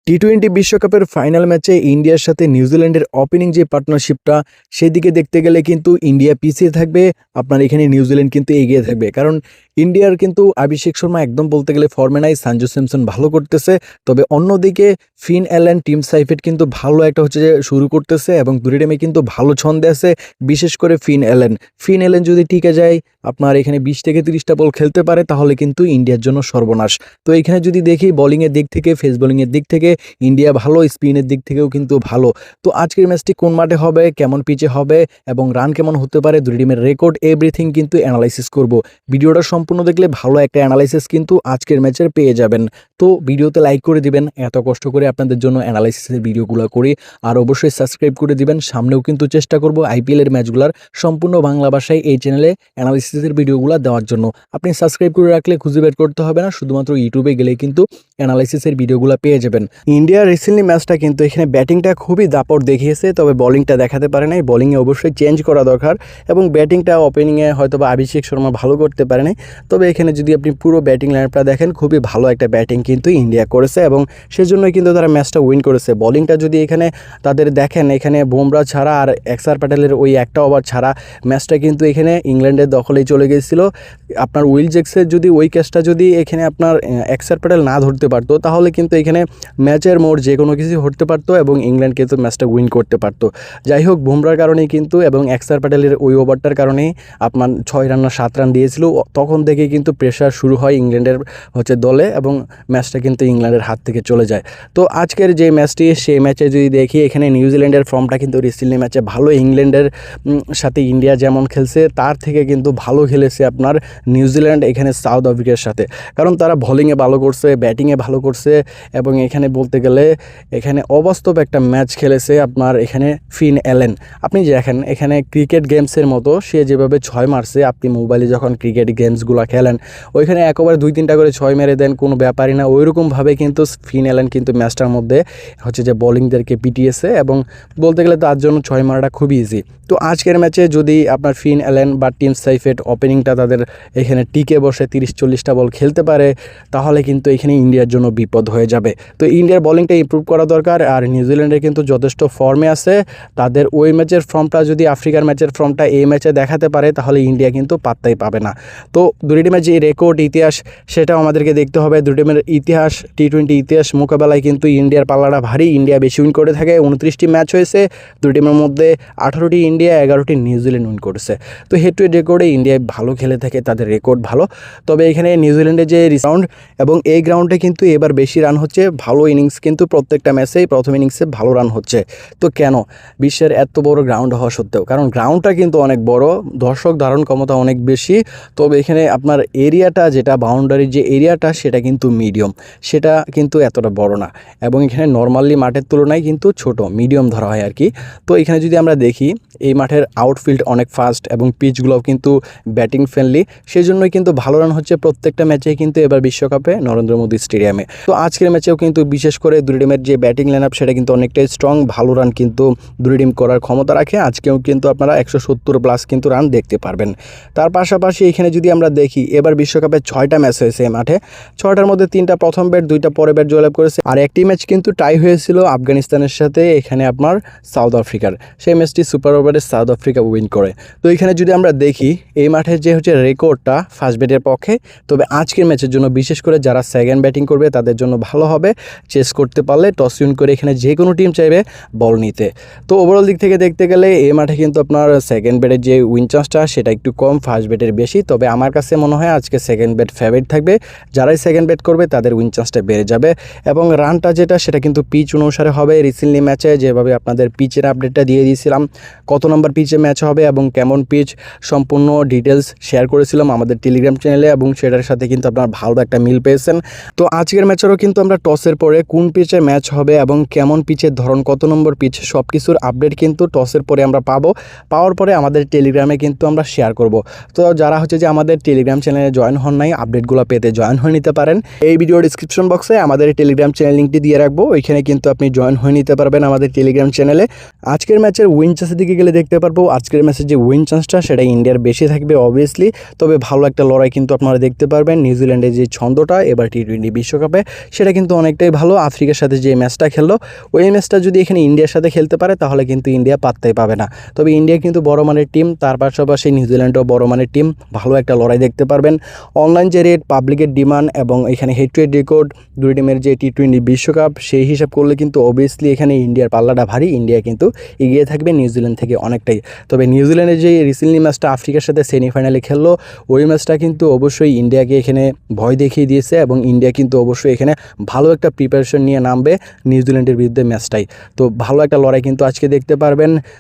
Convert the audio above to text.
টি-20 বিশ্বকাপের ফাইনাল ম্যাচে ইন্ডিয়ার সাথে নিউজিল্যান্ডের ওপেনিং যে পার্টনারশিপটা সেদিকে দেখতে গেলে কিন্তু ইন্ডিয়া পিছিয়ে থাকবে, আপনার এখানে নিউজিল্যান্ড কিন্তু এগিয়ে থাকবে। কারণ ইন্ডিয়ার কিন্তু অভিষেক শর্মা একদম বলতে গেলে ফর্মে নাই, সঞ্জু স্যামসন ভালো করতেছে, তবে অন্যদিকে ফিন অ্যালেন, টিম সাইফেট কিন্তু ভালো একটা হচ্ছে যে শুরু করতেছে এবং দুই টিমে কিন্তু ভালো ছন্দে আছে, বিশেষ করে ফিন অ্যালেন যদি টিকে যায় আপনার এখানে 20 থেকে 30টা বল খেলতে পারে তাহলে কিন্তু ইন্ডিয়ার জন্য সর্বনাশ। তো এখানে যদি দেখি বোলিংয়ের দিক থেকে, ফেস বোলিংয়ের দিক থেকে ইন্ডিয়া ভালো, স্পিনের দিক থেকেও কিন্তু ভালো। তো আজকের ম্যাচটি কোন মাঠে হবে, কেমন পিচে হবে এবং রান কেমন হতে পারে, দুই টিমের রেকর্ড এভরিথিং কিন্তু অ্যানালাইসিস করব। ভিডিওটা সম্পূর্ণ দেখলে ভালো একটা অ্যানালাইসিস কিন্তু আজকের ম্যাচের পেয়ে যাবেন। তো ভিডিওতে লাইক করে দিবেন, এত কষ্ট করে আপনাদের জন্য অ্যানালাইসিসের ভিডিওগুলো করি, আর অবশ্যই সাবস্ক্রাইব করে দিবেন। সামনেও কিন্তু চেষ্টা করব আইপিএলের ম্যাচগুলোর সম্পূর্ণ বাংলা ভাষায় এই চ্যানেলে অ্যানালাইসিসের ভিডিওগুলো দেওয়ার জন্য। আপনি সাবস্ক্রাইব করে রাখলে খুঁজে বের করতে হবে না, শুধুমাত্র ইউটিউবে গেলে কিন্তু অ্যানালাইসিসের ভিডিওগুলো পেয়ে যাবেন। ইন্ডিয়ার রিসেন্টলি ম্যাচটা কিন্তু এখানে ব্যাটিংটা খুবই দাপট দেখিয়েছে, তবে বোলিংটা দেখাতে পারে নাই। বোলিংয়ে অবশ্যই চেঞ্জ করা দরকার এবং ব্যাটিংটা ওপেনিংয়ে হয়তো বা অভিষেক শর্মা ভালো করতে পারে নাই, তবে এখানে যদি আপনি পুরো ব্যাটিং লাইনটা দেখেন খুবই ভালো একটা ব্যাটিং কিন্তু ইন্ডিয়া করেছে এবং সেজন্যই কিন্তু তারা ম্যাচটা উইন করেছে। বোলিংটা যদি এখানে তাদের দেখেন, এখানে বুমরা ছাড়া আর অক্ষর প্যাটেলের ওই একটা ওভার ছাড়া ম্যাচটা কিন্তু এখানে ইংল্যান্ডের দখলেই চলে গিয়েছিল। আপনার উইল জ্যাক্সের যদি ওই ক্যাচটা যদি এখানে আপনার অক্ষর প্যাটেল না ধরতে পারতো তাহলে কিন্তু এখানে ম্যাচের মোড় যে কোনো কিছু হতে পারতো এবং ইংল্যান্ড কিন্তু ম্যাচটা উইন করতে পারতো। যাই হোক, বুমরার কারণেই কিন্তু এবং অক্ষর প্যাটেলের ওই ওভারটার কারণেই আপনার 6 রান না 7 রান দিয়েছিল, তখন থেকে কিন্তু প্রেশার শুরু হয় ইংল্যান্ডের দলে এবং ম্যাচটা কিন্তু ইংল্যান্ডের হাত থেকে চলে যায়। তো আজকের যে ম্যাচটি, সেই ম্যাচে যদি দেখি এখানে নিউজিল্যান্ডের ফর্মটা কিন্তু রিসেন্টলি ম্যাচে ভালো, ইংল্যান্ডের সাথে ইন্ডিয়া যেমন খেলছে তার থেকে কিন্তু ভালো খেলেছে আপনার নিউজিল্যান্ড এখানে সাউথ আফ্রিকার সাথে, কারণ তারা বোলিংয়ে ভালো করছে, ব্যাটিংয়ে ভালো করছে এবং এখানে বলতে গেলে এখানে অবাস্তব একটা ম্যাচ খেলেছে আপনার এখানে ফিন অ্যালেন। আপনি দেখেন এখানে ক্রিকেট গেমসের মতো সে যেভাবে 6 মারছে, আপনি মোবাইলে যখন ক্রিকেট গেমসগুলো খেলেন ওইখানে একবারে 2-3টা করে 6 মেরে দেন, কোনো ব্যাপারই না, ওইরকমভাবে কিন্তু ফিন অ্যালেন কিন্তু ম্যাচটার মধ্যে যে বোলিংদেরকে পিটিয়েছে এবং বলতে গেলে তার জন্য 6 মারাটা খুবই ইজি। তো আজকের ম্যাচে যদি আপনার ফিন অ্যালেন বা টিম সাইফেট ওপেনিংটা তাদের এখানে টিকে বসে 30-40টা বল খেলতে পারে তাহলে কিন্তু এখানে ইন্ডিয়ার জন্য বিপদ হয়ে যাবে। তো ইন্ডিয়ার বোলিংটা ইমপ্রুভ করা দরকার, আর নিউজিল্যান্ডের কিন্তু যথেষ্ট ফর্মে আছে, তাদের ওই ম্যাচের ফর্মটা যদি আফ্রিকার ম্যাচের ফর্মটা এই ম্যাচে দেখাতে পারে তাহলে ইন্ডিয়া কিন্তু পাত্তাই পাবে না। তো দুই টিমের যে রেকর্ড ইতিহাস সেটাও আমাদেরকে দেখতে হবে। দুই টিমের ইতিহাস, টি-20 ইতিহাস মোকাবেলায় কিন্তু ইন্ডিয়ার পাল্লাটা ভারী, ইন্ডিয়া বেশি উইন করে থাকে। 29টি ম্যাচ হয়েছে, দুই টিমের মধ্যে 18টি ইন্ডিয়া, 11টি নিউজিল্যান্ড উইন করেছে। তো হেড টু হেড রেকর্ডে ইন্ডিয়া ভালো খেলে থাকে, তাদের রেকর্ড ভালো, তবে এখানে নিউজিল্যান্ডের যে গ্রাউন্ড এবং এই গ্রাউন্ডে কিন্তু এবার বেশি রান হচ্ছে, ভালো ইনিংস কিন্তু প্রত্যেকটা ম্যাচেই প্রথম ইনিংসে ভালো রান হচ্ছে। তো কেন বিশ্বের এত বড় গ্রাউন্ড হওয়া সত্ত্বেও, কারণ গ্রাউন্ডটা কিন্তু অনেক বড়, দর্শক ধারণ ক্ষমতা অনেক বেশি, তবে এখানে আপনার এরিয়াটা যেটা বাউন্ডারির যে এরিয়াটা সেটা কিন্তু মিডিয়াম, সেটা কিন্তু এতটা বড় না এবং এখানে নর্মালি মাঠের তুলনায় কিন্তু ছোট মিডিয়াম ধরা হয় আর কি। তো এখানে যদি আমরা দেখি এই মাঠের আউটফিল্ড অনেক ফাস্ট এবং পিচগুলোও কিন্তু ব্যাটিং ফ্রেন্ডলি, সেই জন্যই কিন্তু ভালো রান হচ্ছে প্রত্যেকটা ম্যাচেই কিন্তু এবার বিশ্বকাপে নরেন্দ্র মোদী স্টেডিয়ামে। তো আজকের ম্যাচেও কিন্তু বিশেষ করে দুই টিমের যে ব্যাটিং লাইন আপ সেটা কিন্তু অনেকটাই স্ট্রং, ভালো রান কিন্তু দুই টিম করার ক্ষমতা রাখে। আজকেও কিন্তু আপনারা 170+ কিন্তু রান দেখতে পারবেন। তার পাশাপাশি এখানে যদি আমরা দেখি এবার বিশ্বকাপে 6টা ম্যাচ হয়েছে এই মাঠে, 6টার মধ্যে 3টা প্রথম ব্যাট, 2টা পরে ব্যাট জয়লাভ করেছে, আর একটি ম্যাচ কিন্তু টাই হয়েছিল আফগানিস্তানের সাথে এখানে আপনার সাউথ আফ্রিকার, সেই ম্যাচটি সুপার ওভারে সাউথ আফ্রিকা উইন করে। তো এখানে যদি আমরা দেখি এই মাঠের যে রেকর্ডটা ফার্স্ট ব্যাটের পক্ষে, তবে আজকের ম্যাচের জন্য বিশেষ করে যারা সেকেন্ড ব্যাটিং করবে তাদের জন্য ভালো হবে, চেস করতে পারলে টস উইন করে এখানে যে কোনো টিম চাইবে বল নিতে। তো ওভারঅল দিক থেকে দেখতে গেলে এই মাঠে কিন্তু আপনার সেকেন্ড ব্যাটের যে উইন চান্সটা সেটা একটু কম, ফার্স্ট ব্যাটের বেশি, তবে আমার কাছে মনে হয় আজকে সেকেন্ড ব্যাট ফেভারিট থাকবে, যারাই সেকেন্ড ব্যাট করবে তাদের উইন চান্সটা বেড়ে যাবে এবং রানটা যেটা সেটা কিন্তু পিচ অনুসারে হবে। রিসেন্টলি ম্যাচে যেভাবে আপনাদের পিচের আপডেটটা দিয়ে দিয়েছিলাম, কত নম্বর পিচে ম্যাচ হবে এবং কেমন পিচ সম্পূর্ণ ডিটেলস শেয়ার করেছিলাম আমাদের টেলিগ্রাম চ্যানেলে এবং সেটার সাথে কিন্তু আপনারা ভালো একটা মিল পেয়েছেন। তো আজকের ম্যাচেরও কিন্তু আমরা টসের পরে কোন পিচে ম্যাচ হবে এবং কেমন পিচের ধরন, কত নম্বর পিচ, সব কিছুর আপডেট কিন্তু টসের পরে আমরা পাওয়ার পরে আমাদের টেলিগ্রামে কিন্তু আমরা শেয়ার করব। তো যারা যে আমাদের টেলিগ্রাম চ্যানেলে জয়েন হন নাই, আপডেটগুলো পেতে জয়েন হয়ে নিতে পারেন। এই ভিডিওর ডিসক্রিপশন বক্সে আমাদের টেলিগ্রাম চ্যানেল লিঙ্কটি দিয়ে রাখবো, ওইখানে কিন্তু আপনি জয়েন হয়ে নিতে পারবেন আমাদের টেলিগ্রাম চ্যানেলে। আজকের ম্যাচের উইন চান্সের দিকে গেলে দেখতে পারবো আজকের ম্যাচের যে উইন চান্সটা সেটা ইন্ডিয়ার বেশি থাকবে অবভিয়াসলি, তবে ভালো একটা লড়াই কিন্তু আপনারা দেখতে পারবেন। নিউজিল্যান্ডের যে ছন্দটা এবার টি-20 বিশ্বকাপে, সেটা কিন্তু অনেকটাই ভালো। আফ্রিকার সাথে যে ম্যাচটা খেললো ওই ম্যাচটা যদি এখানে ইন্ডিয়ার সাথে খেলতে পারে তাহলে কিন্তু ইন্ডিয়া পাত্তাই পাবে না। তবে ইন্ডিয়া কিন্তু বড় মানের টিম, তার পাশাপাশি নিউজিল্যান্ডও বড় মানের টিম, ভালো একটা লড়াই দেখতে পারবেন। অনলাইন যে রেট, পাবলিকের ডিমান্ড এবং এখানে হেড টু হেড রেকর্ড, দুই টিমের যে টি-20 বিশ্বকাপ, সেই হিসাব করলে কিন্তু অবভিয়াসলি এখানে ইন্ডিয়ার পাল্লাটা ভারী। ইন্ডিয়া কিন্তু এগিয়ে থাকবে নিউজিল্যান্ড থেকে অনেকটাই। তবে নিউজিল্যান্ডের যে রিসেন্টলি ম্যাচটা আফ্রিকার সাথে সেমিফাইনালে খেললো ওই ম্যাচটা কিন্তু অবশ্যই ইন্ডিয়াকে এখানে ভয় দেখিয়ে দিয়েছে এবং ইন্ডিয়া কিন্তু অবশ্যই এখানে ভালো একটা প্রিপারেশন নিয়ে নামবে নিউজিল্যান্ডের বিরুদ্ধে ম্যাচটাই। তো ভালো একটা লড়াই কিন্তু আজকে দেখতে পারবেন।